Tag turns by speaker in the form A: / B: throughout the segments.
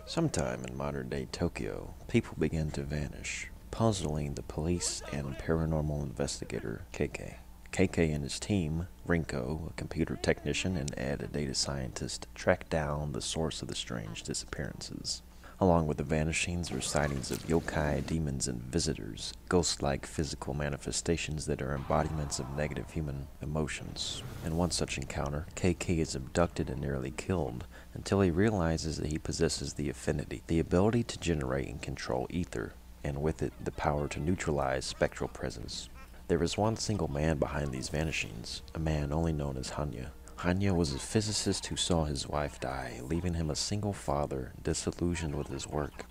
A: Sometime in modern-day Tokyo, people began to vanish, puzzling the police and paranormal investigator KK. KK and his team, Rinko, a computer technician, and Ed, a data scientist, tracked down the source of the strange disappearances. Along with the vanishings or sightings of yokai, demons, and visitors, ghost-like physical manifestations that are embodiments of negative human emotions. In one such encounter, KK is abducted and nearly killed until he realizes that he possesses the affinity, the ability to generate and control ether, and with it, the power to neutralize spectral presence. There is one single man behind these vanishings, a man only known as Hanya. Hanya was a physicist who saw his wife die, leaving him a single father, disillusioned with his work.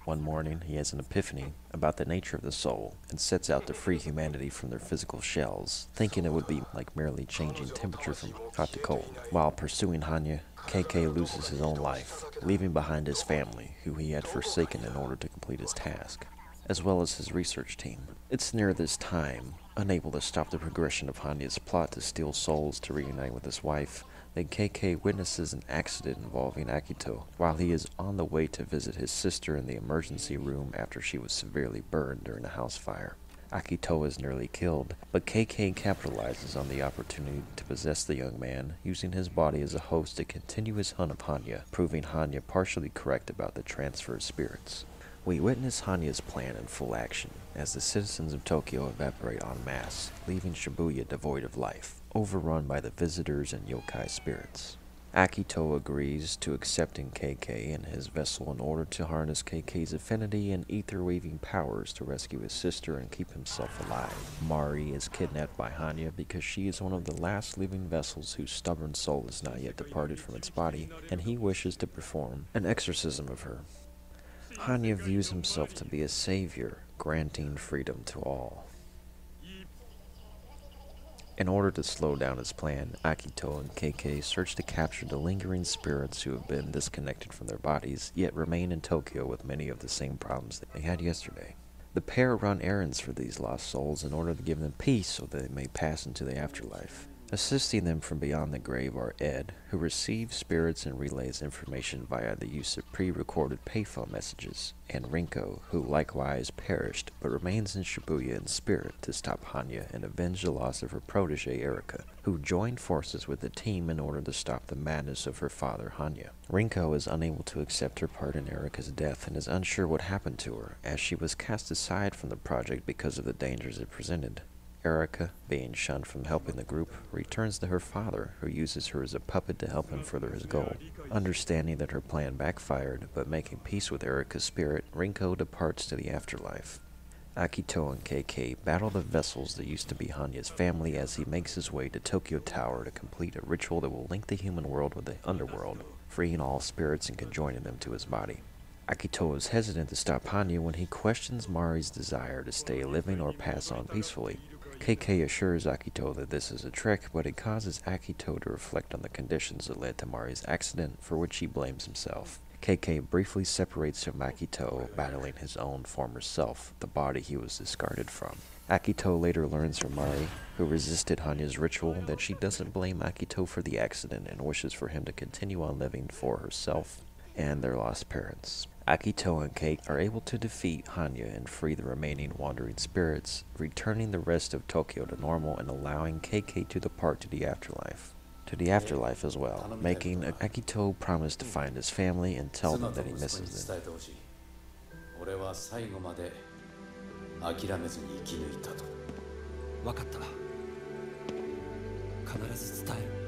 A: One morning, he has an epiphany about the nature of the soul and sets out to free humanity from their physical shells, thinking it would be like merely changing temperature from hot to cold. While pursuing Hanya, KK loses his own life, leaving behind his family, who he had forsaken in order to complete his task, as well as his research team. It's near this time, unable to stop the progression of Hanya's plot to steal souls to reunite with his wife, that KK witnesses an accident involving Akito while he is on the way to visit his sister in the emergency room after she was severely burned during a house fire. Akito is nearly killed, but KK capitalizes on the opportunity to possess the young man, using his body as a host to continue his hunt of Hanya, proving Hanya partially correct about the transfer of spirits. We witness Hanya's plan in full action, as the citizens of Tokyo evaporate en masse, leaving Shibuya devoid of life, overrun by the visitors and yokai spirits. Akito agrees to accepting KK and his vessel in order to harness KK's affinity and ether-weaving powers to rescue his sister and keep himself alive. Mari is kidnapped by Hanya because she is one of the last living vessels whose stubborn soul is not yet departed from its body, and he wishes to perform an exorcism of her. Hanya views himself to be a savior, granting freedom to all. In order to slow down his plan, Akito and KK search to capture the lingering spirits who have been disconnected from their bodies, yet remain in Tokyo with many of the same problems that they had yesterday. The pair run errands for these lost souls in order to give them peace so that they may pass into the afterlife. Assisting them from beyond the grave are Ed, who receives spirits and relays information via the use of pre-recorded payphone messages, and Rinko, who likewise perished but remains in Shibuya in spirit to stop Hanya and avenge the loss of her protege Erika, who joined forces with the team in order to stop the madness of her father Hanya. Rinko is unable to accept her part in Erika's death and is unsure what happened to her, as she was cast aside from the project because of the dangers it presented. Erika, being shunned from helping the group, returns to her father, who uses her as a puppet to help him further his goal. Understanding that her plan backfired, but making peace with Erika's spirit, Rinko departs to the afterlife. Akito and KK battle the vessels that used to be Hanya's family as he makes his way to Tokyo Tower to complete a ritual that will link the human world with the underworld, freeing all spirits and conjoining them to his body. Akito is hesitant to stop Hanya when he questions Mari's desire to stay living or pass on peacefully. KK assures Akito that this is a trick, but it causes Akito to reflect on the conditions that led to Mari's accident, for which he blames himself. KK briefly separates from Akito, battling his own former self, the body he was discarded from. Akito later learns from Mari, who resisted Hanya's ritual, that she doesn't blame Akito for the accident and wishes for him to continue on living for herself and their lost parents. Akito and Kate are able to defeat Hanya and free the remaining wandering spirits, returning the rest of Tokyo to normal and allowing KK to depart to the afterlife. As well, making Akito promise to find his family and tell them that he misses them.
B: 俺は最後まで諦めずに生き抜いたと。分かった。必ず伝える。